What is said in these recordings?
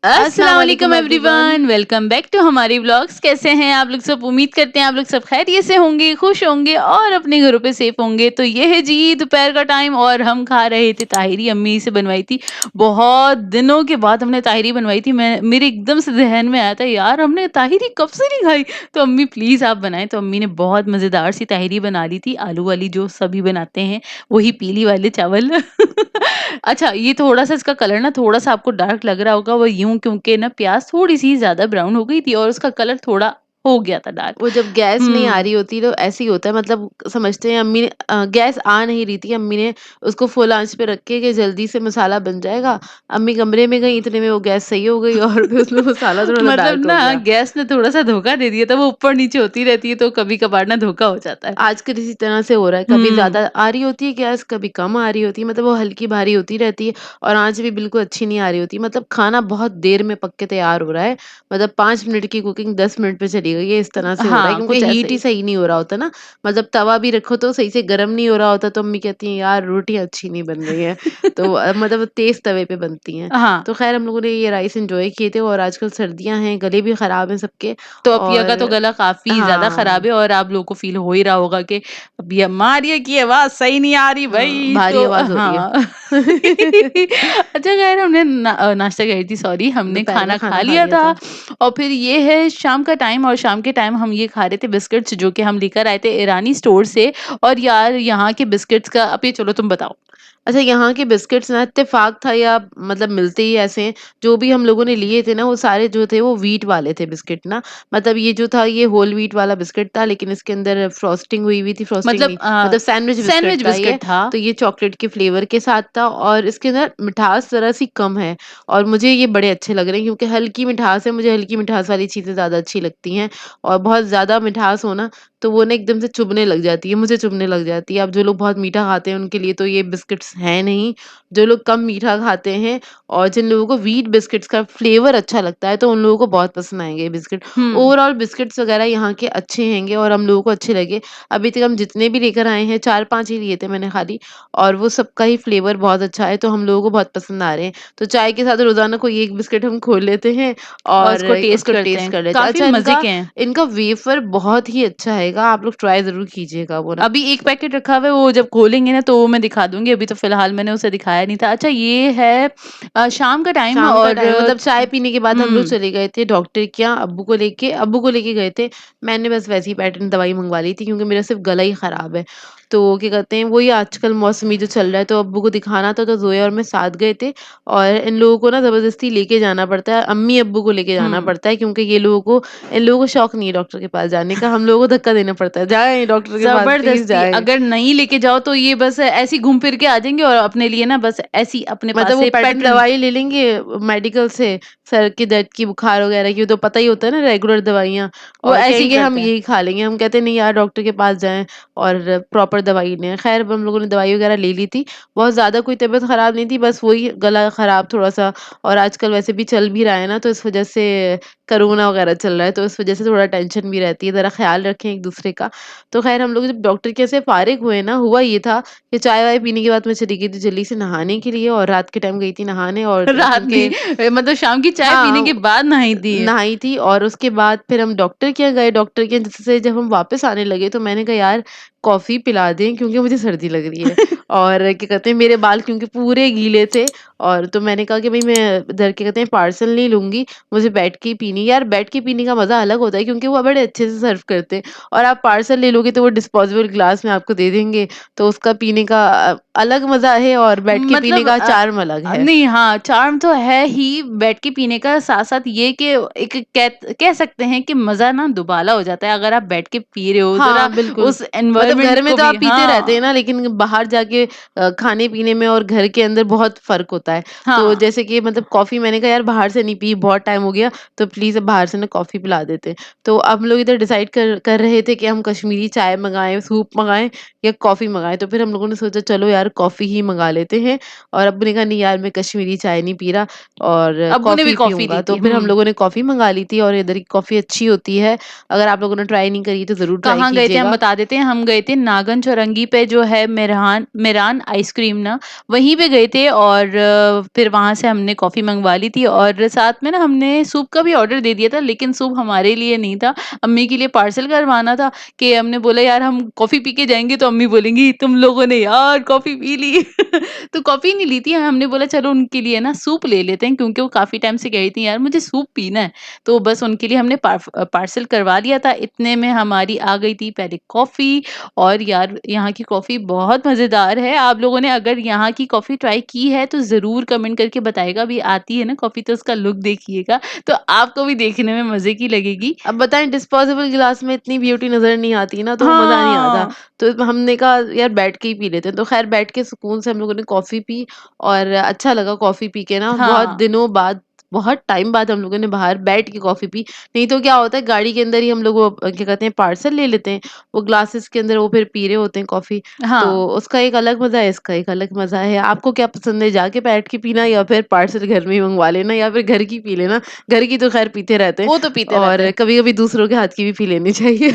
अस्सलाम अस्सलाम वालेकुम वालेकुम everyone. Everyone, welcome back to हमारी व्लॉग्स। कैसे हैं आप लोग सब? उम्मीद करते हैं आप लोग सब खैरियत से होंगे, खुश होंगे और अपने घरों पे सेफ होंगे। तो ये है जी दोपहर का टाइम और हम खा रहे थे ताहिरी। अम्मी से बनवाई थी, बहुत दिनों के बाद हमने ताहिरी बनवाई थी। मैं मेरे एकदम से जहन में आया था, यार हमने ताहिरी कब से नहीं खाई। तो अम्मी प्लीज़ आप बनाएं। तो अम्मी ने बहुत मज़ेदार सी ताहिरी बना ली थी, आलू वाली जो सभी बनाते हैं, वही पीली वाले चावल। अच्छा, ये थोड़ा-सा इसका कलर ना थोड़ा-सा आपको डार्क लग रहा होगा, वो यूँ क्योंकि ना प्याज़ थोड़ी-सी ज़्यादा ब्राउन हो गई थी और उसका कलर थोड़ा हो गया था डार्क। वो जब गैस नहीं आ हुँ। रही होती तो ऐसे ही होता है, मतलब समझते हैं अम्मी ने गैस आ नहीं रही थी, अम्मी ने उसको फुल आँच पे रख के कि जल्दी से मसाला बन जाएगा। अम्मी कमरे में गईं, इतने में वो गैस सही हो गई और फिर उसमें मसाला थोड़ा-सा मतलब डार्क हो ना गया। गैस ने थोड़ा-सा धोखा दे दिया था, वो ऊपर-नीचे होती रहती है तो कभी-कभार ना धोखा हो जाता है। आजकल इसी तरह से हो रहा है, कभी हुँ। ज़्यादा आ रही होती है गैस, कभी कम आ रही होती है, मतलब वो हल्की-भारी होती रहती है और आँच भी बिल्कुल अच्छी नहीं आ रही होती। मतलब खाना बहुत देर में पक के तैयार हो रहा है, मतलब 5 मिनट की कुकिंग 10 मिनट पे चली गई है, इस तरह से हो रहा है हाँ, क्योंकि कुछ ऐसे हीट ही ही। सही नहीं हो रहा होता ना। मतलब तवा भी रखो तो सही से गरम नहीं हो रहा होता, तो अम्मी कहती हैं, "यार रोटियाँ अच्छी नहीं बन रही हैं।" तो मतलब तेज़ तवे पे बनती हैं। हाँ, तो ख़ैर हम लोगों ने ये राइस एन्जॉय किए थे और आजकल सर्दियाँ हैं, गले भी ख़राब हैं सबके तो अपिया का तो और गला काफ़ी ज़्यादा हाँ। ख़राब है और आप लोगों को फ़ील हो ही रहा होगा कि अभी अम्मा आ रही है कि आवाज़ सही नहीं आ रही हाँ, भई। भारी तो आवाज़ हो रही है। हाँ। अच्छा ख़ैर हमने नाश्ता कह रही थी, सॉरी, हमने दोपहर का खाना खा खाना खा लिया लिया था था। और फिर ये है शाम का टाइम और शाम के टाइम हम ये खा रहे थे बिस्किट्स जो कि हम लेकर आए थे ईरानी स्टोर से। और यार यहाँ के बिस्किट्स का अब ये चलो तुम बताओ। अच्छा, यहाँ के बिस्किट्स ना इत्तेफ़ाक था या मतलब मिलते ही ऐसे हैं, जो भी हम लोगों ने लिए थे ना वो सारे जो थे वो व्हीट वाले थे बिस्किट ना। मतलब ये जो था ये होल व्हीट वाला बिस्किट था, लेकिन इसके अंदर फ्रॉस्टिंग हुई हुई थी, फ्रॉस्टिंग मतलब नहीं, मतलब सैंडविच बिस्किट सैंडविच था बिस्किट ये। था। तो ये चॉकलेट के फ्लेवर के साथ था और इसके अंदर मिठास ज़रा-सी कम है और मुझे ये बड़े अच्छे लग रहे हैं क्योंकि हल्की मिठास है, मुझे हल्की मिठास वाली चीज़ें ज़्यादा अच्छी लगती हैं और बहुत ज़्यादा मिठास हो ना, तो वो ना एकदम से चुभने लग जाती है, मुझे चुभने लग जाती है। अब जो लोग बहुत मीठा खाते हैं उनके लिए तो ये बिस्किट्स हैं नहीं, जो लोग कम मीठा खाते हैं और जिन लोगों को व्हीट बिस्किट्स का फ्लेवर अच्छा लगता है, तो उन लोगों को बहुत पसंद आएँगे ये बिस्किट। हुँ। ओवरऑल बिस्किट्स वगैरह यहाँ के अच्छे हैंगे और हम लोगों को अच्छे लगे। अभी तक हम जितने भी लेकर आए हैं, 4-5 ही लिए थे मैंने खाली और वो सबका ही फ्लेवर बहुत अच्छा है, तो हम लोगों को बहुत पसंद आ रहे हैं। तो चाय के साथ रोज़ाना कोई एक बिस्किट हम खोल लेते हैं और और उसको टेस्ट उसको करते टेस्ट हैं, कर लेते हैं। काफ़ी अच्छा, मज़े इनका के हैं। इनका वेफ़र बहुत ही अच्छा हैगा, आप लोग ट्राई ज़रूर कीजिएगा वो ना। अभी एक पैकेट रखा हुआ है, वो जब खोलेंगे ना तो वो मैं दिखा दूँगी, अभी तो फ़िलहाल मैंने उसे दिखाया नहीं था। अच्छा ये है शाम का टाइम शाम का और टाइम मतलब चाय पीने के बाद हम लोग हुँ। चले गए थे डॉक्टर के यहाँ अब्बू को लेके गए थे। मैंने बस वैसे ही पैटर्न दवाई मँगवा ली थी क्योंकि मेरा सिर्फ़ गला ही ख़राब है। तो क्या कहते हैं वही आजकल मौसमी जो चल रहा है तो अब्बू को दिखाना था तो ज़ोया और मैं साथ गए थे और इन लोगों को ना ज़बरदस्ती लेके जाना पड़ता है। अम्मी-अब्बू को लेके जाना हुँ। पड़ता है क्योंकि इन लोगों को शौक नहीं है डॉक्टर के पास जाने का। हम लोगों को धक्का देना पड़ता है। जाएँ डॉक्टर के पास प्लीज़ ज़बरदस्ती जाएँ। अगर नहीं लेके जाओ तो ये बस ऐसे ही घूम फिर के आ जाएँगे और अपने लिए ना बस ऐसे ही अपने मतलब पास वो से पैटर्न पैटर्न। दवाई ले लेंगे मेडिकल से, सर के दर्द की, बुखार वगैरह की, तो पता ही होता है ना रेगुलर दवाइयाँ वो और ऐसे ही कहेंगे हम करते हैं। यही खा लेंगे। हम कहते हैं नहीं यार डॉक्टर के पास जाएँ और प्रॉपर दवाई लें। ख़ैर अब हम लोगों ने दवाई वगैरह ले ली थी। बहुत ज़्यादा कोई तबीयत ख़राब नहीं थी, बस वही गला ख़राब थोड़ा-सा और आजकल वैसे भी चल भी रहा है ना, तो इस वज़ह से कोरोना वगैरह चल रहा है, तो इस वज़ह से थोड़ा टेंशन भी रहती है। ज़रा ख़्याल रखें एक-दूसरे का। तो ख़ैर हम लोग जब डॉक्टर के से फ़ारिग हुए ना, हुआ ये था कि चाय-वाय पीने के बाद मैं चली गई थी जल्दी से नहाने के लिए और रात के टाइम गई थी नहाने और रात क्योंकि में मतलब शाम की चाय पीने हाँ, के बाद नहाई थी। नहाई थी और उसके बाद फिर हम डॉक्टर के यहाँ गए, डॉक्टर के यहाँ से जब हम वापस आने लगे तो मैंने कहा यार कॉफ़ी पिला दें क्योंकि मुझे सर्दी लग रही है। और क्या कहते हैं मेरे बाल क्योंकि पूरे गीले थे और तो मैंने कहा कि भई मैं इधर क्या कहते हैं पार्सल नहीं लूँगी, मुझे बैठ के ही पीनी है। यार बैठ के पीने का मज़ा अलग होता है क्योंकि वो बड़े अच्छे से सर्व करते हैं और आप पार्सल ले लोगे तो वो डिस्पोजेबल ग्लास में आपको दे देंगे, तो उसका पीने का अलग मज़ा है और बैठ के पीने मतलब का चार्म अलग है। नहीं, हाँ, चार्म तो है ही बैठ के पीने का, साथ-साथ ये कि एक कह सकते हैं कि मज़ा ना दुबाला हो जाता है अगर आप बैठ के पी रहे हो, ज़रा हाँ, बिल्कुल। उस मतलब एनवायरनमेंट घर में को तो भी। आप पीते रहते हैं हाँ, ना, लेकिन बाहर जाके खाने-पीने में और घर के अंदर बहुत फ़र्क होता है। तो हाँ। जैसे कि मतलब कॉफ़ी मैंने कहा यार बाहर से नहीं पी, बहुत टाइम हो गया, तो प्लीज़ अब बाहर से ना कॉफ़ी पिला देते हैं। तो अब हम लोग इधर डिसाइड कर कर रहे थे कि हम कश्मीरी चाय मँगाएँ, सूप मँगाएँ या कॉफ़ी मँगाएँ। तो फिर हम लोगों ने सोचा चलो यार कॉफ़ी ही मँगा लेते हैं और अब्बू ने कहा नहीं यार मैं कश्मीरी चाय नहीं पी रहा और अब्बू ने भी कॉफ़ी कॉफ़ी पीऊँगा। ली तो थी। फिर हम हुँ। लोगों ने कॉफ़ी मँगा ली थी और इधर की कॉफ़ी अच्छी होती है। अगर आप लोगों ने ट्राई नहीं करी तो ज़रूर ट्राई कहाँ गए थे हम कीजिएगा। बता देते हैं। हम गए गए थे नागन चौरंगी पे जो है मेरान मेरान आइसक्रीम ना, वहीं पे गए थे और फिर वहाँ से हमने कॉफ़ी मँगवा ली थी और साथ में ना हमने सूप का भी ऑर्डर दे दिया था, लेकिन सूप हमारे लिए नहीं था, अम्मी के लिए पार्सल करवाना था कि हमने बोला यार हम कॉफ़ी पी के जाएँगे तो अम्मी बोलेंगी तुम लोगों ने यार कॉफ़ी पी ली। तो कॉफ़ी नहीं ली थी, हमने बोला चलो उनके लिए ना सूप ले लेते हैं क्योंकि वो काफ़ी टाइम से कह रही थी यार मुझे सूप पीना है। तो बस उनके लिए हमने पार्सल करवा दिया था। इतने में हमारी आ गई थी पहले कॉफ़ी और यार यहाँ की कॉफ़ी बहुत मज़ेदार है। आप लोगों ने अगर यहाँ की कॉफ़ी ट्राई की है तो ज़रूर कमेंट करके बताइएगा। अभी आती है ना कॉफ़ी तो उसका लुक देखिएगा, तो आपको भी देखने में मज़े की लगेगी। अब बताएँ डिस्पोज़ेबल गिलास में इतनी ब्यूटी नज़र नहीं आती ना, तो वो मज़ा नहीं आता। हाँ, तो हमने कहा यार बैठ के ही पी लेते हैं। तो ख़ैर बैठ के सुकून से हम लोगों ने कॉफ़ी पी और अच्छा लगा कॉफ़ी पी के ना, बहुत हाँ, दिनों बाद, बहुत टाइम बाद हम लोगों ने बाहर बैठ के कॉफ़ी पी। नहीं तो क्या होता है गाड़ी के अंदर ही हम लोग वो क्या कहते हैं पार्सल ले लेते हैं, वो ग्लासेस के अंदर वो फिर पी रहे होते हैं कॉफ़ी। तो हाँ। उसका एक अलग मज़ा है, इसका एक अलग मज़ा है। आपको क्या पसंद है, जाके बैठ के पीना या फिर पार्सल घर में ही मँगवा लेना या फिर घर की पी लेना? घर की तो ख़ैर पीते रहते हैं। वो तो पीते रहते और हैं। कभी-कभी दूसरों के हाथ की भी पी लेनी चाहिए।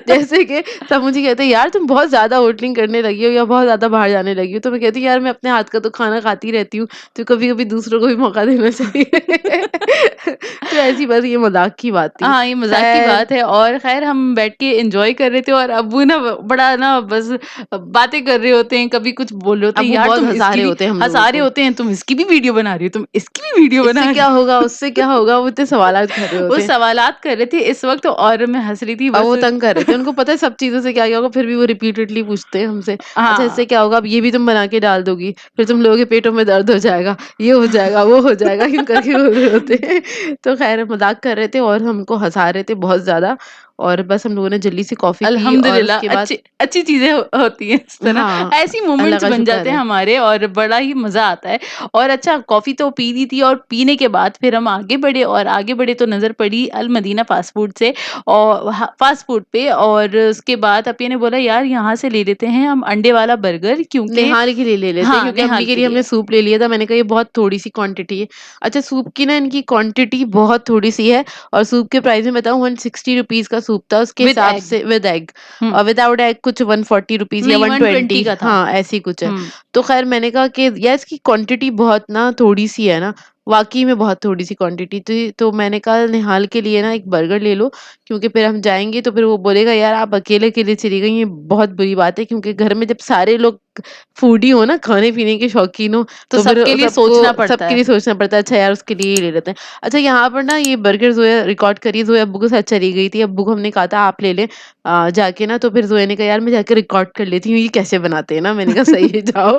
जैसे कि सब मुझे कहते हैं, "यार तुम बहुत ज़्यादा होटलिंग करने लगी हो या बहुत ज़्यादा बाहर जाने लगी हो।" तो मैं कहती हूँ, "यार मैं अपने हाथ का तो खाना खाती रहती हूँ, तो कभी-कभी दूसरों को भी मौका देना चाहिए।" तो ऐसी बस ये मज़ाक की बात थी। हाँ, ये मज़ाक की ख़ैर बात है और ख़ैर हम बैठ के एन्जॉय कर रहे थे और अब्बू ना बड़ा ना बस बातें कर रहे होते हैं, कभी कुछ बोल रहे होते अब हैं, वो यार बहुत तुम हँसा इसकी रहे भी होते हैं हम लोगों हँसा रहे को। होते हैं, तुम इसकी भी वीडियो बना रही हो, तुम इसकी भी वीडियो इससे बना क्या रही होगा, हो। उससे क्या होगा, वो इतने सवालात कर रहे वो होते हैं। सवालात कर रहे थे इस वक़्त और मैं हँस रही थी अब बस। वो तंग कर रहे थे, उनको पता है सब चीज़ों से क्या-क्या होगा, फिर भी वो रिपीटेडली पूछते हैं हमसे, "अच्छा हाँ। इससे क्या होगा? अब ये भी तुम बना के डाल दोगी, फिर तुम लोगों के पेटों में दर्द हो जाएगा, ये हो जाएगा, वो हो जाएगा।" यूँ करके बोल रहे होते हैं। तो ख़ैर मज़ाक कर रहे थे और हमको हँसा रहे थे बहुत ज़्यादा, और बस हम लोगों ने जल्दी से कॉफ़ी पी और अल्हम्दुलिल्लाह उसके बाद अच्छी अच्छी चीज़ें होती हैं इस तरह, हाँ, ऐसी अल्लाह मोमेंट्स का बन शुक्र जाते हैं है। हमारे और बड़ा ही मज़ा आता है। और अच्छा कॉफ़ी तो पी ली थी और पीने के बाद फिर हम आगे बढ़े और आगे बढ़े तो नज़र पड़ी अल मदीना फ़ास्ट फ़ूड से और वहाँ फ़ास्ट फ़ूड पे और उसके बाद अप्पी ने बोला यार यहाँ से ले लेते हैं हम अंडे वाला बर्गर क्योंकि निहाल के लिए ले लेते हैं हाँ, क्योंकि अम्मी नेहाल के के लिए हमने लिए सूप ले लिया था। मैंने कहा ये बहुत थोड़ी-सी क्वांटिटी है। अच्छा सूप की ना इनकी क्वांटिटी बहुत थोड़ी-सी है और सूप के प्राइस में बताऊँ ₹160 का सूप था, उसके विद हिसाब एग। से विद एग, हुँ, और विदाउट एग कुछ ₹140 या नहीं 120 120, का था। हाँ, ऐसी कुछ है। हुँ। तो ख़ैर मैंने कहा कि यार इसकी क्वांटिटी बहुत ना थोड़ी-सी है ना, वाक़ई में बहुत थोड़ी-सी क्वांटिटी थी। तो मैंने कहा निहाल के लिए ना एक बर्गर ले लो, क्योंकि फिर हम जाएँगे तो फिर वो बोलेगा यार आप अकेले-अकेले चली गई, ये बहुत बुरी बात है, क्योंकि घर में जब सारे लोग फूडी हो ना, खाने-पीने के शौकीन हो, तो तो फिर सबके लिए सबको सोचना पड़ता सबके है। लिए सोचना पड़ता है, अच्छा यार उसके लिए ही ले लेते हैं। अच्छा यहाँ पर ना ये बर्गर ज़ोया रिकॉर्ड करी, ज़ोया अब्बू के साथ चली गई थी, अब्बू को हमने कहा था आप ले लें जाके ना, तो फिर ज़ोया ने कहा यार मैं जाके रिकॉर्ड कर लेती हूँ, ये कैसे बनाते हैं ना? मैंने कहा सही है जाओ।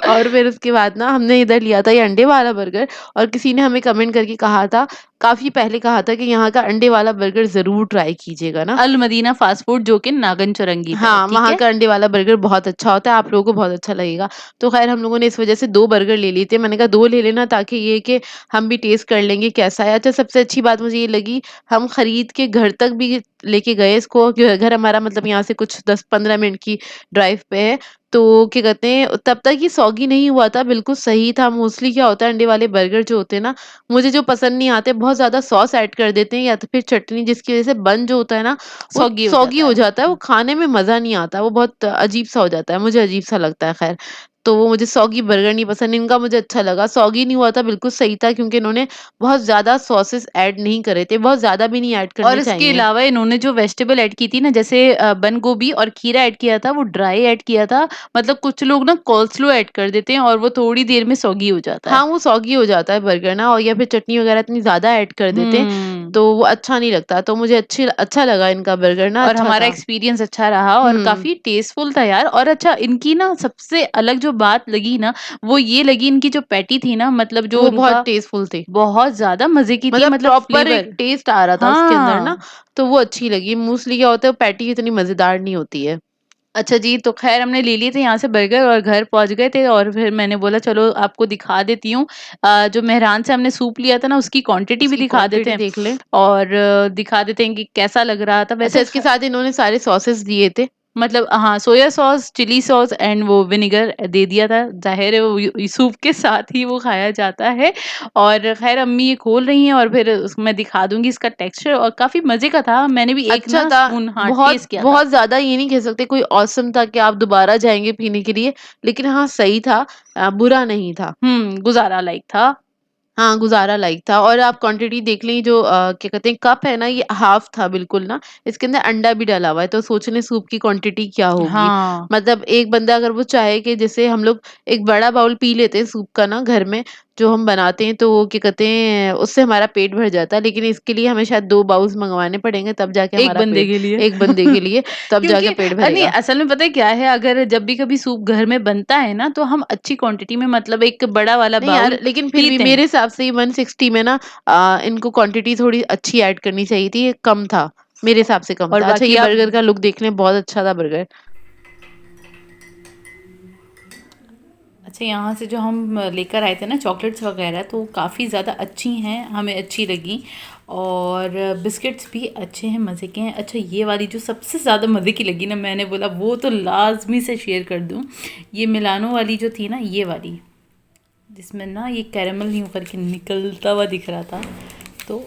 और फिर उसके बाद ना हमने इधर लिया था ये अंडे वाला बर्गर, और किसी ने हमें कमेंट करके कहा था, काफ़ी पहले कहा था कि यहाँ का अंडे वाला बर्गर ज़रूर ट्राई कीजिएगा ना। अल मदीना फ़ास्ट फ़ूड जो कि नागन चौरंगी पे है, हाँ, ठीक वहाँ है? का अंडे वाला बर्गर बहुत अच्छा होता है, आप लोगों को बहुत अच्छा लगेगा। तो ख़ैर हम लोगों ने इस वज़ह से 2 बर्गर ले लिए थे। मैंने कहा 2 ले लेना ताकि ये है कि हम भी टेस्ट कर लेंगे कैसा है। अच्छा सबसे अच्छी बात मुझे ये लगी, हम खरीद के घर तक भी लेके गए इसको, घर हमारा मतलब यहाँ से कुछ 10-15 मिनट की ड्राइव पे है। तो क्या कहते हैं, तब तक ये सॉगी नहीं हुआ था, बिल्कुल सही था। मोस्टली क्या होता है अंडे वाले बर्गर जो होते हैं ना, मुझे जो पसंद नहीं आते, बहुत ज़्यादा सॉस ऐड कर देते हैं या तो फिर चटनी, जिसकी वज़ह से बन जो होता है ना, वो सॉगी हो सॉगी जाता हो है। जाता है, वो हुँ। खाने में मज़ा नहीं आता, वो बहुत अजीब-सा हो जाता है, मुझे अजीब-सा लगता है ख़ैर। तो वो मुझे सॉगी बर्गर नहीं पसंद, इनका मुझे अच्छा लगा, सॉगी नहीं हुआ था, बिल्कुल सही था, क्योंकि इन्होंने बहुत ज़्यादा सॉसेस ऐड नहीं करे थे, बहुत ज़्यादा भी नहीं ऐड और करने इसके चाहिए। अलावा इन्होंने जो वेजिटेबल ऐड की थी ना जैसे बंद गोभी और खीरा ऐड किया था, वो ड्राई ऐड किया था। मतलब कुछ लोग ना कोल्स्लो ऐड कर देते हैं और वो थोड़ी देर में सॉगी हो जाता है। हाँ, वो सॉगी हो जाता है बर्गर ना, और या फिर चटनी वग़ैरह इतनी ज़्यादा ऐड कर देते हैं, हुँ। तो वो अच्छा नहीं लगता, तो मुझे अच्छा लगा इनका बर्गर ना, और अच्छा हमारा था। एक्सपीरियंस अच्छा रहा और हुँ, काफ़ी टेस्टफुल था यार और अच्छा इनकी ना सबसे अलग जो बात लगी ना, वो ये लगी इनकी जो पैटी थी ना मतलब जो वो बहुत उनका टेस्टफुल थी। बहुत ज़्यादा मज़े की थी मतलब मतलब प्रॉपर एक फ्लेवर। टेस्ट आ रहा था उसके अंदर ना, हाँ। तो वो अच्छी लगी। मोस्टली क्या होता है, पैटी इतनी मज़ेदार नहीं होती है। अच्छा जी, तो ख़ैर हमने ले लिए थे यहाँ से बर्गर और घर पहुँच गए थे और फिर मैंने बोला चलो आपको दिखा देती हूँ। जो मेहरान से हमने सूप लिया था ना उसकी क्वांटिटी भी उसकी दिखा देते क्वांटिटी हैं देख लें। और दिखा देते हैं कि कैसा लग रहा था। अच्छा वैसे इसके साथ इन्होंने सारे सॉसेस दिए थे। मतलब हाँ, soya sauce, chilli sauce and वो विनेगर दे दिया था। ज़ाहिर है वो सूप के साथ ही वो खाया जाता है। और ख़ैर अम्मी ये खोल रही हैं और फिर मैं दिखा दूँगी इसका टेक्सचर, और काफ़ी मज़े का था। मैंने भी एक अच्छा ना था, स्पून हाँ, बहुत टेस्ट किया था। बहुत ज़्यादा ये नहीं कह सकते कोई ऑसम था कि आप दोबारा जाएँगे पीने के लिए, लेकिन हाँ, सही था, बुरा नहीं था। गुज़ारा लायक था। हाँ, गुज़ारा लायक था और आप क्वांटिटी देख लें जो क्या कहते हैं कप है ना ये हाफ़ था बिल्कुल ना, इसके अंदर अंडा भी डला हुआ है, तो सोच लें सूप की क्वांटिटी क्या होगी। हाँ, मतलब एक बंदा अगर वो चाहे कि जैसे हम लोग एक बड़ा बाउल पी लेते हैं सूप का ना घर में, जो हम बनाते हैं तो वो क्या कहते हैं उससे हमारा पेट भर जाता है, लेकिन इसके लिए हमें शायद 2 बाउल्स मँगवाने पड़ेंगे तब जाके एक हमारा बंदे पेट के लिए। एक बंदे के लिए तब क्योंकि जाके पेट नहीं, भरेगा। असल में पता है क्या है, अगर जब भी कभी सूप घर में बनता है ना, तो हम अच्छी क्वांटिटी में, मतलब एक बड़ा वाला नहीं यार, बाउल लेकिन फिर भी पीते हैं। मेरे हिसाब से ये 160 में ना इनको क्वांटिटी थोड़ी अच्छी ऐड करनी चाहिए थी, ये कम था, मेरे हिसाब से कम और था। अच्छा बाकी ये आप बर्गर का लुक देखने में बहुत अच्छा था बर्गर। अच्छा, यहाँ से जो हम लेकर आए थे ना चॉकलेट्स वगैरह, तो काफ़ी ज़्यादा अच्छी हैं, हमें अच्छी लगी। और बिस्किट्स भी अच्छे हैं, मज़े के हैं। अच्छा, ये वाली जो सबसे ज़्यादा मज़े की लगी ना, मैंने बोला वो तो लाजमी से शेयर कर दूँ। ये मिलानो वाली जो थी ना, ये वाली, जिसमें ना ये कैरेमल यूँ करके निकलता हुआ दिख रहा था, तो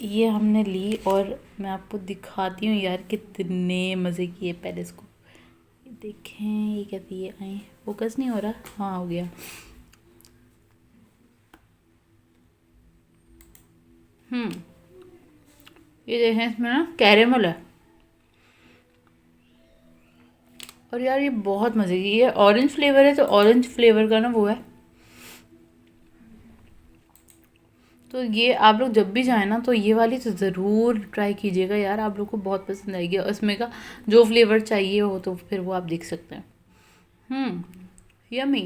ये हमने ली। और मैं आपको दिखाती हूँ यार कितने मज़े की है। पहले इसको देखें, ये कहती है आई, फोकस नहीं हो रहा, हाँ हो गया। ये देखें, इसमें ना कैरेमल है। और यार ये बहुत मज़े की, ये ऑरेंज फ्लेवर है, तो ऑरेंज फ्लेवर का ना वो है। तो ये आप लोग जब भी जाएँ ना, तो ये वाली तो ज़रूर ट्राई कीजिएगा यार, आप लोग को बहुत पसंद आएगी। और इसमें का जो फ्लेवर चाहिए हो तो फिर वो आप देख सकते हैं। यमी।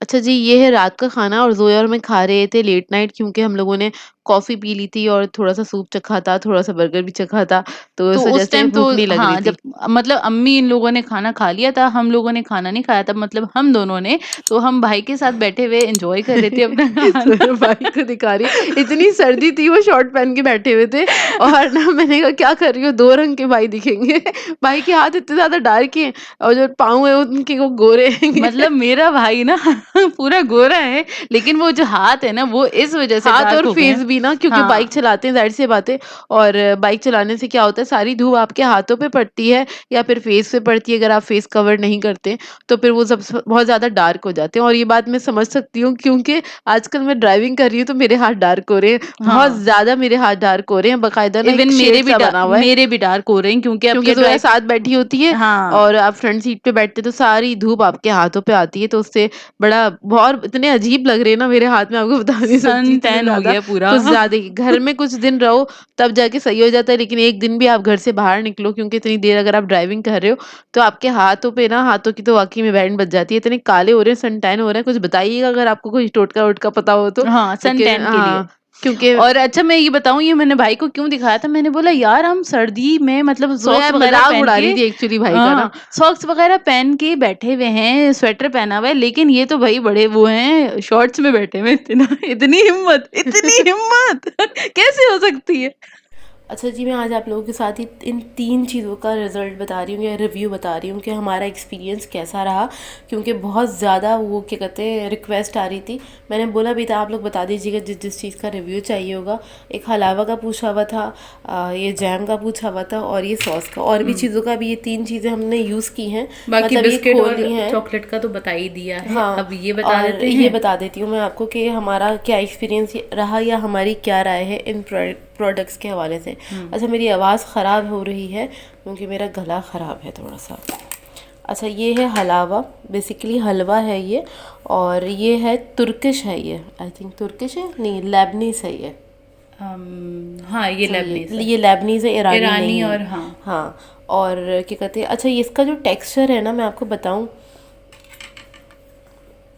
अच्छा जी, ये है रात का खाना और ज़ोया और मैं खा रहे थे लेट नाइट क्योंकि हम लोगों ने कॉफ़ी पी ली थी और थोड़ा-सा सूप चखा था, थोड़ा-सा बर्गर भी चखा था, तो तो इस वज़ह उस से टाइम तो भूख नहीं लग रही हाँ, थी। जब मतलब अम्मी इन लोगों ने खाना खा लिया था, हम लोगों ने खाना नहीं खाया था, मतलब हम दोनों ने। तो हम भाई के साथ बैठे हुए एन्जॉय कर रहे थे अपना सोया खाना। भाई को दिखा रही है, इतनी सर्दी थी वो शॉर्ट पहन के बैठे हुए थे और ना मैंने कहा क्या कर रही हो? 2 रंग के भाई दिखेंगे। भाई के हाथ इतने ज़्यादा डार्क हैं और जो पाँव है उनके वो गोरे हैं। मतलब मेरा भाई ना पूरा गोरा है, लेकिन वो जो हाथ है ना, वो इस वज़ह से हाथ डार्क और हो गए हैं। फेस भी ना क्योंकि बाइक हाँ, चलाते हैं ज़ाहिर-सी बात है और बाइक चलाने से क्या होता है सारी धूप आपके हाथों पे पड़ती है या फिर फेस पे पड़ती है अगर आप फेस कवर नहीं करते, तो फिर वो सब स बहुत ज़्यादा डार्क हो जाते हैं और ये बात मैं समझ सकती हूँ क्योंकि आजकल मैं ड्राइविंग कर रही हूँ तो मेरे हाथ डार्क हो रहे हैं, बहुत हाँ। ज़्यादा मेरे हाथ डार्क हो रहे हैं, बाकायदा ना इवन एक शेड सा बना हुआ है। मेरे भी डार्क हो रहे हैं, क्योंकि अब क्योंकि क्या ज़ोया ड्राइव साथ बैठी होती है हाँ, और आप फ्रंट सीट पे बैठते तो सारी धूप आपके हाथों पे आती है, तो उससे बड़ा बहुत इतने अजीब लग रहे हैं ना मेरे हाथ में आपको बता नहीं सकती सन इतने टैन हो ज़्यादा, गया पूरा। कुछ ज़्यादा ही। घर में कुछ दिन रहो तब जाके सही हो जाता है, लेकिन एक दिन भी आप घर से बाहर निकलो क्योंकि इतनी देर अगर आप ड्राइविंग कर रहे हो, तो आपके हाथों पे ना हाथों की तो वाक़ई में बैंड बज जाती है। इतने काले हो रहे हैं, सन टैन हो रहे हैं, कुछ बताइएगा अगर आपको कोई टोटका-वोटका पता हो तो? हाँ, सन लेकिन टैन के लिए। हाँ, क्योंकि और अच्छा, मैं ये बताऊँ, ये मैंने भाई को क्यों दिखाया था, मैंने बोला यार हम सर्दी में मतलब ज़ोया सॉक्स वगैरह मज़ाक पहन उड़ा के रही थी एक्चुअली भाई का ना। हाँ, सॉक्स वगैरह पहन के बैठे हुए हैं, स्वेटर पहना हुआ है, लेकिन ये तो भाई बड़े वो हैं, शॉर्ट्स में बैठे हुए हैं। इतना इतनी हिम्मत कैसे हो सकती है? अच्छा जी, मैं आज आप लोगों के साथ ही इन 3 चीज़ों का रिज़ल्ट बता रही हूँ या रिव्यू बता रही हूँ कि हमारा एक्सपीरियंस कैसा रहा, क्योंकि बहुत ज़्यादा वो क्या कहते हैं रिक्वेस्ट आ रही थी। मैंने बोला भी था आप लोग बता दीजिएगा जिस जिस चीज़ का रिव्यू चाहिए होगा। एक हलावा का पूछा हुआ था, ये जैम का पूछा हुआ था और ये सॉस का, और भी चीज़ों का भी, ये 3 चीज़ें हमने यूज़ की हैं, बाकी मतलब ये बिस्किट और खोली हैं। चॉकलेट का तो बता ही दिया है, हाँ, अब ये बता और देते ये हैं। बता देती हूँ मैं आपको कि हमारा क्या एक्सपीरियंस रहा या हमारी क्या राय है इन प्रोडक्ट्स के हवाले से। अच्छा, मेरी आवाज़ ख़राब हो रही है क्योंकि मेरा गला ख़राब है थोड़ा सा। अच्छा, ये है हलावा, बेसिकली हलवा है ये, और ये है तुर्किश है, ये आई थिंक तुर्किश है, नहीं लेबनीज है ये। हाँ, ये सही लेबनीज है, है। ये लेबनीज है, ईरानी ईरानी नहीं है। और हाँ, हाँ, और क्या कहते हैं, अच्छा ये इसका जो टेक्सचर है ना मैं आपको बताऊँ।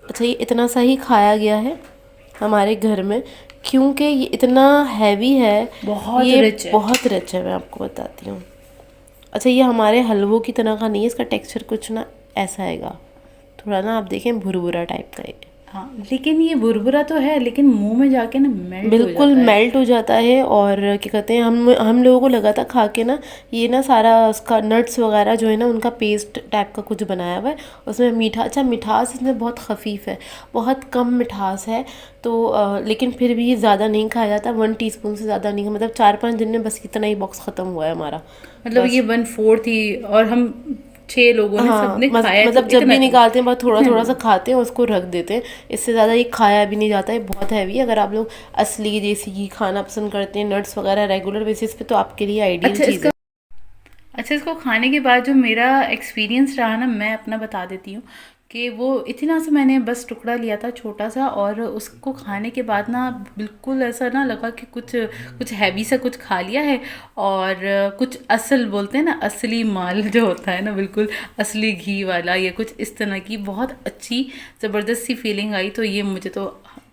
अच्छा, ये इतना सा ही खाया गया है हमारे घर में क्योंकि ये इतना हैवी है, बहुत ये रिच है। बहुत रिच है, मैं आपको बताती हूँ। अच्छा, ये हमारे हलवों की तरह का नहीं है, इसका टेक्सचर कुछ ना ऐसा आएगा, थोड़ा ना आप देखें भुरभुरा टाइप का है। हाँ, लेकिन ये बुरबुरा तो है, लेकिन मुंह में जाके ना मेल्ट हो बिल्कुल जाता है। मेल्ट हो जाता है। और क्या कहते हैं, हम लोगों को लगा था खा के ना, ये ना सारा उसका नट्स वगैरह जो है ना, उनका पेस्ट टाइप का कुछ बनाया हुआ है। उसमें मीठा, अच्छा मिठास इसमें बहुत ख़फीफ़ है, बहुत कम मिठास है। तो लेकिन फिर भी ज़्यादा नहीं खाया जाता, 1 टीस्पून से ज़्यादा नहीं, मतलब 4-5 दिन में बस इतना ही बॉक्स ख़त्म हुआ है हमारा। मतलब ये बस 1/4 थी, और हम 6 लोगों ने हाँ, सबने खाया है, तो मतलब जब इतना भी निकालते हैं बस थोड़ा इतना थोड़ा सा नहीं। खाते हैं, उसको रख देते हैं। इससे ज़्यादा ये खाया भी नहीं जाता है, बहुत हैवी है। अगर आप लोग असली देसी घी खाना पसंद करते हैं, नट्स वगैरह रेगुलर बेसिस पे, तो आपके लिए आइडियल अच्छा चीज़ है। इसका अच्छा, इसको खाने के बाद जो मेरा एक्सपीरियंस रहा ना, मैं अपना बता देती हूँ कि वो इतना सा मैंने बस टुकड़ा लिया था छोटा सा, और उसको खाने के बाद ना बिल्कुल ऐसा ना लगा कि कुछ कुछ हैवी सा कुछ खा लिया है। और कुछ असल बोलते हैं ना, असली माल जो होता है ना, बिल्कुल असली घी वाला, ये कुछ इस तरह की बहुत अच्छी ज़बरदस्त सी फीलिंग आई। तो ये मुझे तो,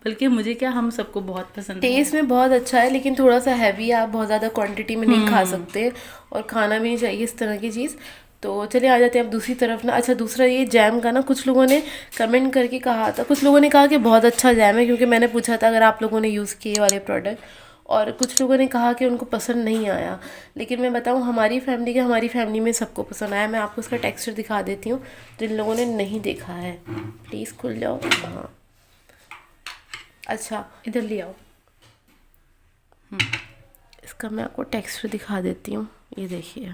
बल्कि मुझे क्या, हम सबको बहुत पसंद आया। टेस्ट में बहुत अच्छा है, लेकिन थोड़ा सा हैवी है, आप बहुत ज़्यादा क्वांटिटी में नहीं खा हम्म। सकते, और खाना भी नहीं चाहिए इस तरह की चीज़। तो चलिए आ जाते हैं अब दूसरी तरफ ना। अच्छा, दूसरा ये जैम का ना, कुछ लोगों ने कमेंट करके कहा था, कुछ लोगों ने कहा कि बहुत अच्छा जैम है, क्योंकि मैंने पूछा था अगर आप लोगों ने यूज़ किए वाले प्रोडक्ट, और कुछ लोगों ने कहा कि उनको पसंद नहीं आया। लेकिन मैं बताऊं, हमारी फैमिली में सबको पसंद आया। मैं आपको उसका टेक्सचर दिखा देती हूँ, जिन लोगों ने नहीं देखा है प्लीज़ खुल जाओ। हाँ, अच्छा, इधर ले आओ। इसका मैं आपको टेक्सचर दिखा देती हूँ, ये देखिए।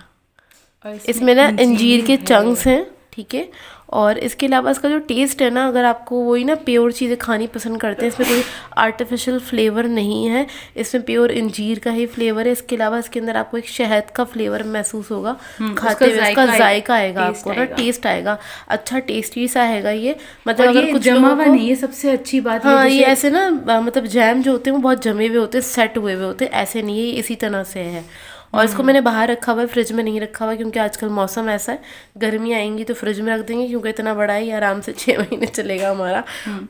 और इसमें इसमें ना अंजीर इंजीर के है। चंक्स हैं, ठीक है। और इसके अलावा इसका जो टेस्ट है ना, अगर आपको वही ना प्योर चीज़ें खानी पसंद करते हैं, इसमें कोई आर्टिफिशियल फ्लेवर नहीं है, इसमें प्योर अंजीर का ही फ्लेवर है। इसके अलावा इसके अंदर आपको एक शहद का फ्लेवर महसूस होगा उसका खाते हुए, इसका जायका जायका आएगा टेस्ट आपको ना, आएगा। टेस्ट आएगा। अच्छा टेस्टी सा है ये। मतलब और अगर ये कुछ जमा लोगों हुआ को, नहीं है, सबसे अच्छी बात ये, हाँ, ये जैसे ऐसे ना मतलब जैम जो होते हैं वो बहुत जमे हुए होते हैं, सेट हुए हुए होते हैं, ऐसे नहीं है, ये इसी तरह से है। और इसको मैंने बाहर रखा हुआ है, फ्रिज में नहीं रखा हुआ, क्योंकि आजकल मौसम ऐसा है, गर्मी आएंगी तो फ्रिज में रख देंगे, क्योंकि इतना बड़ा है, ये आराम से 6 महीने चलेगा हमारा।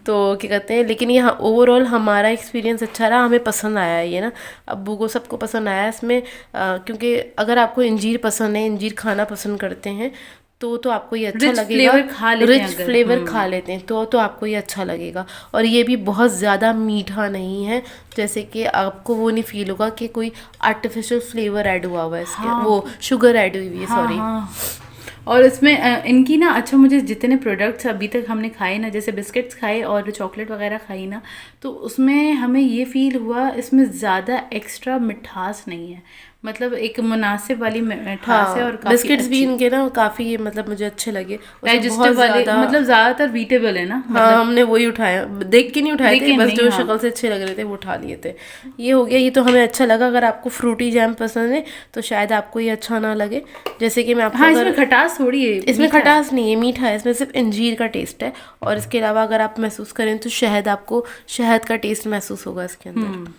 तो क्या कहते हैं, लेकिन ये ओवरऑल हमारा एक्सपीरियंस अच्छा रहा, हमें पसंद आया है ये ना, अब्बू को सबको पसंद आया है इसमें। क्योंकि अगर आपको अंजीर पसंद है, अंजीर खाना पसंद करते हैं, तो आपको ये अच्छा रिच लगेगा। फ्लेवर खा लेते हैं रिच अगर। फ्लेवर खा लेते हैं तो आपको ये अच्छा लगेगा। और ये भी बहुत ज़्यादा मीठा नहीं है, जैसे कि आपको वो नहीं फील होगा कि कोई आर्टिफिशियल फ्लेवर ऐड हुआ है, इसके हाँ, वो शुगर ऐड हुई हुई है, हाँ, सॉरी। हाँ। और इसमें इनकी ना, अच्छा मुझे जितने प्रोडक्ट्स अभी तक हमने खाए ना, जैसे बिस्किट्स खाए और चॉकलेट वगैरह खाई ना, तो उसमें हमें ये फील हुआ इसमें ज़्यादा एक्स्ट्रा मिठास नहीं है, मतलब एक मुनासिब वाली मिठास है, और हाँ, काफ़ी बिस्किट्स भी अच्छी इनके ना काफ़ी मतलब मुझे अच्छे लगे, उसमें बहुत डाइजेस्टिव वाले, ज़्यादा। मतलब ज़्यादातर वीटेबल है ना, हाँ, मतलब हमने वही उठाया, देख के नहीं उठाए थे, लेकिन बस नहीं। जो हाँ, शक्ल से अच्छे लग रहे थे वो उठा लिए थे। ये हो गया, ये तो हमें अच्छा लगा। अगर आपको फ्रूटी जैम पसंद है तो शायद आपको ये अच्छा ना लगे। जैसे कि मैं आपको, हाँ, अगर इसमें खटास थोड़ी है, इसमें मीठा है। खटास नहीं है, मीठा है, इसमें सिर्फ अंजीर का टेस्ट है। और इसके अलावा अगर आप महसूस करें तो शहद, आपको शहद का टेस्ट महसूस होगा इसके अंदर।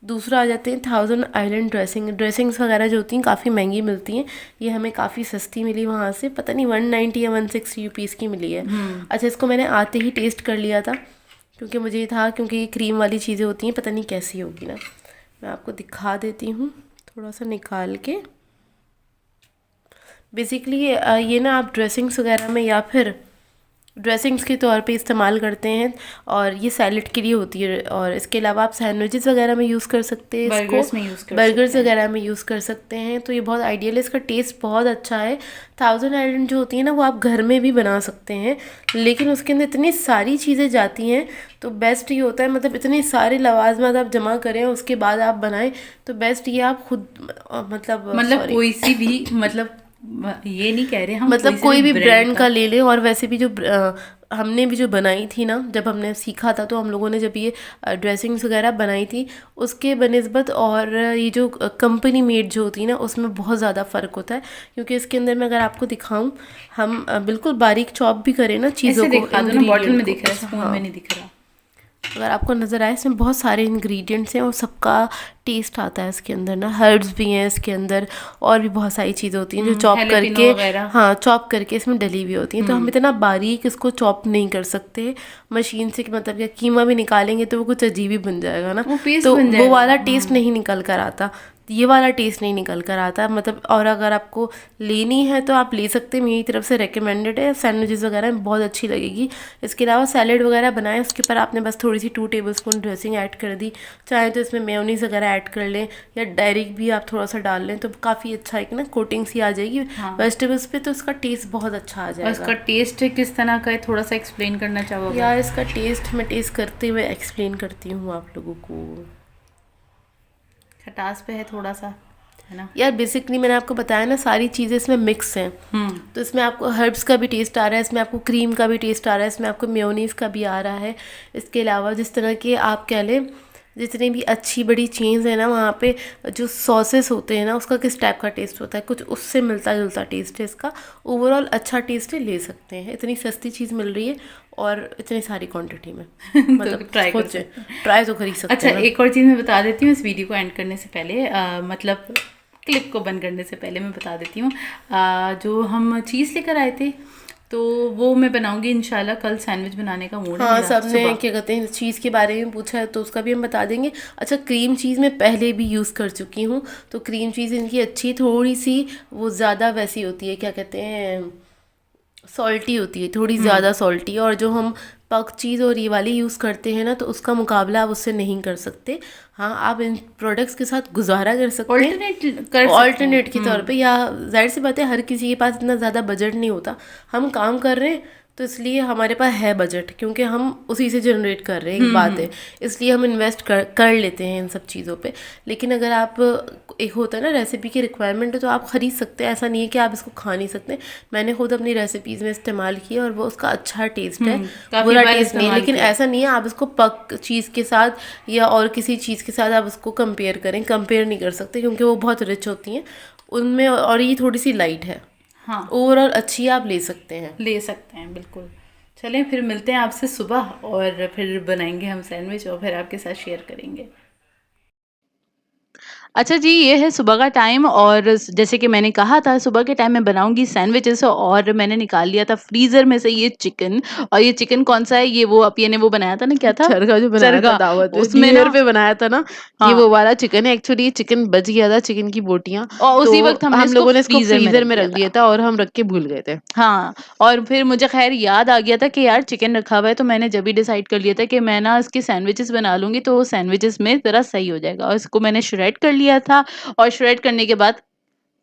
दूसरा आ जाते हैं 1000 आइलैंड ड्रेसिंग्स वगैरह जो होती हैं, काफ़ी महंगी मिलती हैं। ये हमें काफ़ी सस्ती मिली वहाँ से, पता नहीं 190 या 160 रुपीज़ की मिली है। अच्छा, इसको मैंने आते ही टेस्ट कर लिया था, क्योंकि मुझे ये था, क्योंकि ये क्रीम वाली चीज़ें होती हैं, पता नहीं कैसी होगी ना। मैं आपको दिखा देती हूँ थोड़ा सा निकाल के। बेसिकली ये ना आप ड्रेसिंग्स वगैरह में या फिर ड्रेसिंग्स के तौर पे इस्तेमाल करते हैं, और ये सैलेड के लिए होती है। और इसके अलावा आप सैंडविचेस वगैरह में यूज़ कर सकते हैं इसको, बर्गर्स में यूज़ कर बर्गर्स सकते हैं। वगैरह में यूज़ कर सकते हैं। तो ये बहुत आइडियल है, इसका टेस्ट बहुत अच्छा है। 1000 आइलैंड जो होती है ना, वो आप घर में भी बना सकते हैं, लेकिन उसके अंदर इतनी सारी चीज़ें जाती हैं, तो बेस्ट ये होता है, मतलब इतने सारे लवाजमात आप जमा करें उसके बाद आप बनाएं, तो बेस्ट ये आप खुद मतलब मतलब सॉरी, कोई सी भी, मतलब ये नहीं कह रहे हम, मतलब कोई कोई भी भी ब्रांड ब्रांड का। का ले लें। और वैसे भी जो हमने भी जो बनाई थी ना, जब हमने सीखा था, तो हम लोगों ने जब ये ड्रेसिंग्स वगैरह बनाई थी, उसके बनिस्बत और ये जो कंपनी मेड जो होती है ना, उसमें बहुत ज़्यादा फ़र्क होता है। क्योंकि इसके अंदर मैं अगर आपको दिखाऊं, हम बिल्कुल बारीक चॉप भी करें ना चीज़ों ऐसे को, दिखा दो ना, बॉटल इंग्रेडिएंट में को। दिख रहा है, अच्छा, स्पून हाँ, में नहीं दिख रहा। अगर आपको नज़र आए, इसमें बहुत सारे इंग्रेडिएंट्स हैं और सबका टेस्ट आता है इसके अंदर ना। हर्ब्स भी हैं इसके अंदर, और भी बहुत सारी चीज़ें होती हैं जो चॉप हैलापिनो करके, वगैरह। हाँ, चॉप करके इसमें डली हुई होती हैं। तो हम इतना बारीक इसको चॉप नहीं कर सकते मशीन से, कि मतलब या कीमा भी निकालेंगे तो वो कुछ अजीब ही बन जाएगा ना, वो पेस्ट तो बन वो जाएगा। वाला टेस्ट हाँ। नहीं निकल कर आता। ये वाला टेस्ट नहीं निकल कर आता मतलब। और अगर आपको लेनी है तो आप ले सकते हैं, मेरी तरफ से रेकमेंडेड है। सैंडविचेस वगैरह में बहुत अच्छी लगेगी। इसके अलावा सैलेड वगैरह बनाएं, उसके ऊपर आपने बस थोड़ी सी 2 टेबलस्पून ड्रेसिंग ऐड कर दी। चाहे तो इसमें मेयोनीज वगैरह ऐड कर लें या डायरेक्ट भी आप थोड़ा सा डाल लें तो काफ़ी अच्छा एक ना कोटिंग सी आ जाएगी वेजिटेबल्स पे, तो इसका टेस्ट बहुत अच्छा आ और जाएगा। इसका टेस्ट किस तरह का है, थोड़ा सा एक्सप्लेन करना चाहोगे? यार इसका टेस्ट मैं टेस्ट करते हुए एक्सप्लेन करती हूँ आप लोगों को। खटास पे है थोड़ा सा, है ना? यार बेसिकली मैंने आपको बताया ना, सारी चीज़ें इसमें मिक्स हैं। तो इसमें आपको हर्ब्स का भी टेस्ट आ रहा है, इसमें आपको क्रीम का भी टेस्ट आ रहा है, इसमें आपको मेयोनीज का भी आ रहा है। इसके अलावा जिस तरह के आप कह लें जितनी भी अच्छी बड़ी चीज़ है ना, वहाँ पे जो सॉसेस होते हैं ना, उसका किस टाइप का टेस्ट होता है, कुछ उससे मिलता जुलता टेस्ट है इसका। ओवरऑल अच्छा टेस्ट है, ले सकते हैं। इतनी सस्ती चीज़ मिल रही है और इतनी सारी क्वांटिटी में मतलब ट्राई कर ट्राई तो कर ही सकते अच्छा, हैं ना। एक और चीज़ मैं बता देती हूँ इस वीडियो को एंड करने से पहले, मतलब क्लिप को बंद करने से पहले मैं बता देती हूँ, जो हम चीज़ लेकर आए थे तो वो मैं बनाऊंगी इंशाल्लाह। कल सैंडविच बनाने का मूड है हाँ, मेरा सबने सुबह। क्या कहते हैं चीज़ के बारे में पूछा है तो उसका भी हम बता देंगे। अच्छा, क्रीम चीज़ मैं पहले भी यूज़ कर चुकी हूँ, तो क्रीम चीज़ इनकी अच्छी, थोड़ी सी वो ज़्यादा वैसी होती है, क्या कहते हैं, सॉल्टी होती है, थोड़ी ज़्यादा सॉल्टी। और जो हम पक चीज़ और ये वाली यूज़ करते हैं ना, तो उसका मुकाबला आप उससे नहीं कर सकते। हाँ, आप इन प्रोडक्ट्स के साथ गुजारा कर सकते हैं ऑल्टरनेट कर ऑल्टरनेट के तौर पे, या जाहिर सी बात है हर किसी के पास इतना ज़्यादा बजट नहीं होता। हम काम कर रहे हैं तो इसलिए हमारे पास है बजट, क्योंकि हम उसी से जनरेट कर रहे हैं, एक बात है, इसलिए हम इन्वेस्ट कर लेते हैं इन सब चीज़ों पे। लेकिन अगर आप, एक होता है ना रेसिपी की रिक्वायरमेंट है, तो आप ख़रीद सकते हैं, ऐसा नहीं है कि आप इसको खा नहीं सकते। मैंने खुद अपनी रेसिपीज़ में इस्तेमाल किया और वो उसका अच्छा टेस्ट है, बुरा टेस्ट नहीं है। लेकिन ऐसा नहीं है आप इसको पक चीज़ के साथ या और किसी चीज़ के साथ आप उसको कंपेयर करें, कंपेयर नहीं कर सकते, क्योंकि वो बहुत रिच होती हैं उनमें और ये थोड़ी सी लाइट है। हाँ, ओवरऑल अच्छी आप ले सकते हैं। ले सकते हैं बिल्कुल। चलें फिर मिलते हैं आपसे सुबह और फिर बनाएंगे हम सैंडविच और फिर आपके साथ शेयर करेंगे। अच्छा जी, ये है सुबह का टाइम और जैसे कि मैंने कहा था सुबह के टाइम में बनाऊँगी सैंडविचेस और मैंने निकाल लिया था फ्रीज़र में से ये चिकन। और ये चिकन कौन-सा है, ये वो अपिया ने वो बनाया था ना, क्या था? चरखा जो बनाया था चरगा। दावत में, न्यू उसमें ईयर ना पे बनाया था ना, ये हाँ, वो वाला चिकन है। एक्चुअली ये चिकन बच गया था, चिकन की बोटियाँ, और तो उसी वक़्त हमने हम इसको लोगों ने इसको फ्रीज़र में फ्रीज़र रख में दिया रख था। दिया था और हम रख के भूल गए थे। हाँ, और फिर मुझे ख़ैर याद आ गया था कि यार चिकन रखा हुआ है, तो मैंने जब ही डिसाइड कर लिया था कि मैं ना इसके सैंडविचेस बना लूँगी, तो वो सैंडविचेस में ज़रा सही हो जाएगा। और इसको मैंने श्रेड कर लिया था और श्रेड करने के बाद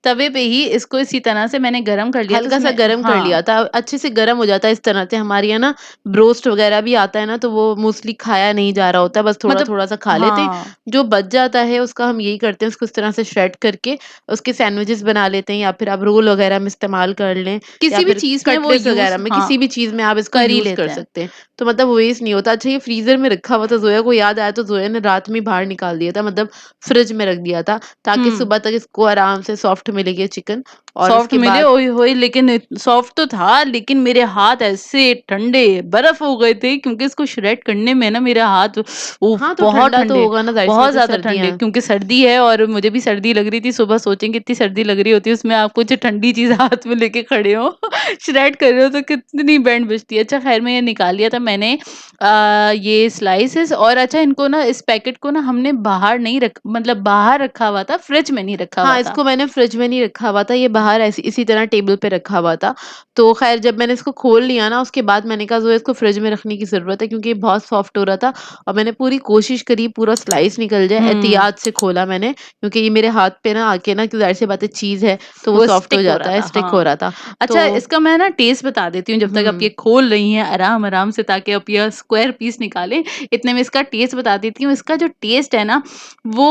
तवे पे ही इसको इसी तरह से मैंने गरम कर लिया, तो हल्का-सा उसमें गरम कर हाँ, लिया था, अच्छे से गरम हो जाता है इस तरह से। हमारे यहाँ ना ब्रोस्ट वगैरह भी आता है ना, तो वो मोस्टली खाया नहीं जा रहा होता है, बस मतलब थोड़ा-थोड़ा सा खा लेते हैं। हाँ, जो बच जाता है उसका हम यही करते हैं, उसको इस तरह से श्रेड करके उसके सैंडविचेस बना लेते हैं, या फिर आप रोल वगैरह में इस्तेमाल कर लें, या किसी भी फिर चीज़ में वो कटलेट्स वगैरह यूज़ में, हाँ, किसी भी चीज़ में आप इसको कर ही यूज़ कर लेते हैं। सकते हैं। तो मतलब वेस्ट नहीं होता। अच्छा, ये फ्रीज़र में रखा हुआ था, ज़ोया को याद आया तो ज़ोया ने रात में बाहर निकाल दिया था, मतलब फ्रिज में रख दिया था, ताकि हुँ। सुबह तक इसको आराम से सॉफ्ट मिलेगी चिकन। और सॉफ्ट इसके मिले बाद ओए होए, लेकिन सॉफ्ट तो था, लेकिन मेरे हाथ ऐसे ठंडे बर्फ हो गए थे क्योंकि इसको श्रेड करने में ना मेरा हाथ हाँ, तो बहुत ठंडा तो ठंडे, होगा ना, ज़ाहिर-सी बहुत बात है, ज़्यादा सर्दियाँ ठंडे, हैं। क्योंकि सर्दी है और मुझे भी सर्दी लग रही थी। सुबह सोचें कितनी सर्दी लग रही होती है, उसमें आप कुछ ठंडी चीज़ हाथ में लेके खड़े हो श्रेड कर रहे हो तो कितनी बैंड बजती है। अच्छा खैर मैं ये निकाल लिया था मैंने ये स्लाइसेस। और अच्छा इनको ना, इस पैकेट को ना हमने बाहर नहीं मतलब बाहर रखा हुआ था, फ्रिज में नहीं रखा हुआ हाँ, था। इसको मैंने फ्रिज में नहीं रखा हुआ था, ये बाहर ऐसे इसी तरह टेबल पे रखा हुआ था। तो ख़ैर जब मैंने इसको खोल लिया ना, उसके बाद मैंने कहा ज़ोया इसको फ्रिज में रखने की ज़रूरत है, क्योंकि ये बहुत सॉफ्ट हो रहा था और मैंने पूरी कोशिश करी पूरा स्लाइस निकल जाए, हुँ। एहतियात से खोला मैंने, क्योंकि ये मेरे हाथ पे ना आके ना, ज़ाहिर-सी बात है चीज़ है, तो वो वो सॉफ्ट हो स्टिक हो जाता रहा है, था, स्टिक हो हाँ। रहा था। अच्छा तो इसका मैं ना टेस्ट बता देती हूँ जब तक आप ये हुँ। खोल रही हैं आराम-आराम से, ताकि आप ये स्क्वायर पीस निकालें, इतने में इसका टेस्ट बता देती हूँ। इसका जो टेस्ट है ना वो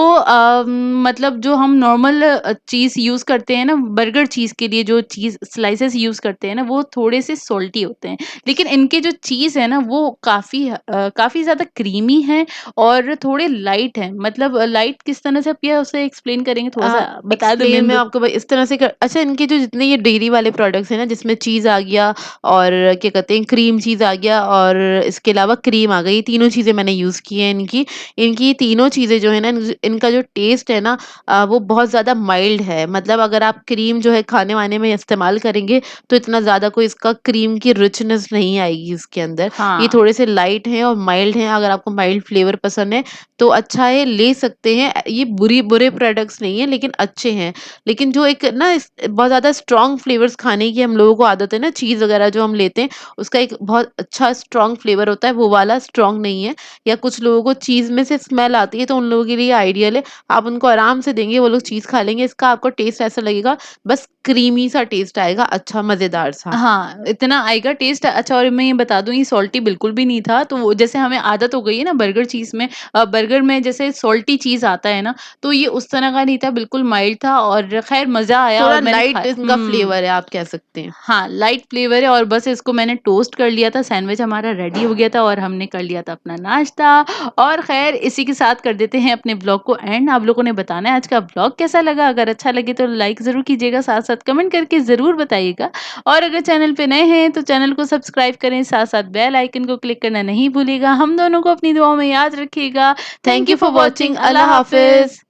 मतलब जो हम नॉर्मल चीज़ यूज़ करते हैं ना, बर्गर चीज़ के लिए जो चीज़ स्लाइसेस यूज़ करते हैं ना, वो थोड़े से सॉल्टी होते हैं। लेकिन इनके जो चीज़ है ना वो काफ़ी ज़्यादा क्रीमी है और थोड़े लाइट हैं। मतलब लाइट किस तरह से आप ये उसे एक्सप्लेन करेंगे, थोड़ा-सा बता दो एक्सप्लेन मेन मैं दो। आपको इस तरह से कर, अच्छा, इनके जो जितने ये डेयरी वाले प्रोडक्ट्स हैं ना, जिसमें चीज़ आ गया और क्या कहते हैं क्रीम चीज़ आ गया और इसके अलावा क्रीम आ गई, ये तीनों चीज़ें मैंने यूज़ की हैं इनकी। इनकी तीनों चीज़ें जो है ना, इनका जो टेस्ट है ना, वो बहुत ज़्यादा माइल्ड है। मतलब मतलब अगर आप क्रीम जो है खाने-वाने में इस्तेमाल करेंगे, तो इतना ज़्यादा कोई इसका क्रीम की रिचनेस नहीं आएगी इसके अंदर। ये हाँ। थोड़े से लाइट हैं और माइल्ड हैं, अगर आपको माइल्ड फ्लेवर पसंद है, तो अच्छा है, ले सकते हैं। ये बुरे प्रोडक्ट्स नहीं हैं, लेकिन अच्छे हैं। लेकिन जो एक ना इस बहुत ज़्यादा स्ट्रॉन्ग फ्लेवर्स खाने की हम लोगों को आदत है ना, चीज़ वगैरह जो हम लेते हैं, उसका एक बहुत अच्छा स्ट्रॉन्ग फ्लेवर होता है, वो वाला स्ट्रॉन्ग नहीं है। या कुछ लोगों को चीज़ में से स्मेल आती है, तो उन लोगों के लिए आइडियल है। आप उनको आराम से देंगे, वो लोग चीज़ खा लेंगे। इसका आपको टेस्ट ऐसा लगेगा, बस क्रीमी सा टेस्ट आएगा, अच्छा मज़ेदार सा। हाँ, इतना आएगा टेस्ट अच्छा। और मैं ये बता दूँ, ये सॉल्टी बिल्कुल भी नहीं था। तो वो जैसे हमें आदत हो गई है ना बर्गर चीज़ में, बर्गर में जैसे सॉल्टी चीज़ आता है ना, तो ये उस तरह का नहीं था, बिल्कुल माइल्ड था और ख़ैर मज़ा आया और थोड़ा मैंने लाइट खाया। इनका फ्लेवर है, आप कह सकते हैं। हाँ, लाइट फ्लेवर है और बस इसको मैंने टोस्ट कर लिया था, सैंडविच हमारा रेडी हो गया था और हमने कर लिया था अपना नाश्ता। और ख़ैर इसी के साथ कर देते हैं अपने ब्लॉग को एंड। आप लोगों ने बताना है आज का ब्लॉग कैसा लगा? अगर अच्छा लगे तो लाइक ज़रूर कीजिएगा, साथ-साथ कमेंट करके ज़रूर बताइएगा। और अगर चैनल पे नए हैं तो चैनल को सब्सक्राइब करें, साथ-साथ बेल आइकन को क्लिक करना नहीं भूलिएगा। हम दोनों को अपनी दुआओं में याद रखिएगा। Thank thank you you for for watching. Watching. अल्लाह अल्लाह हाफ़िज़। हाफ़िज़।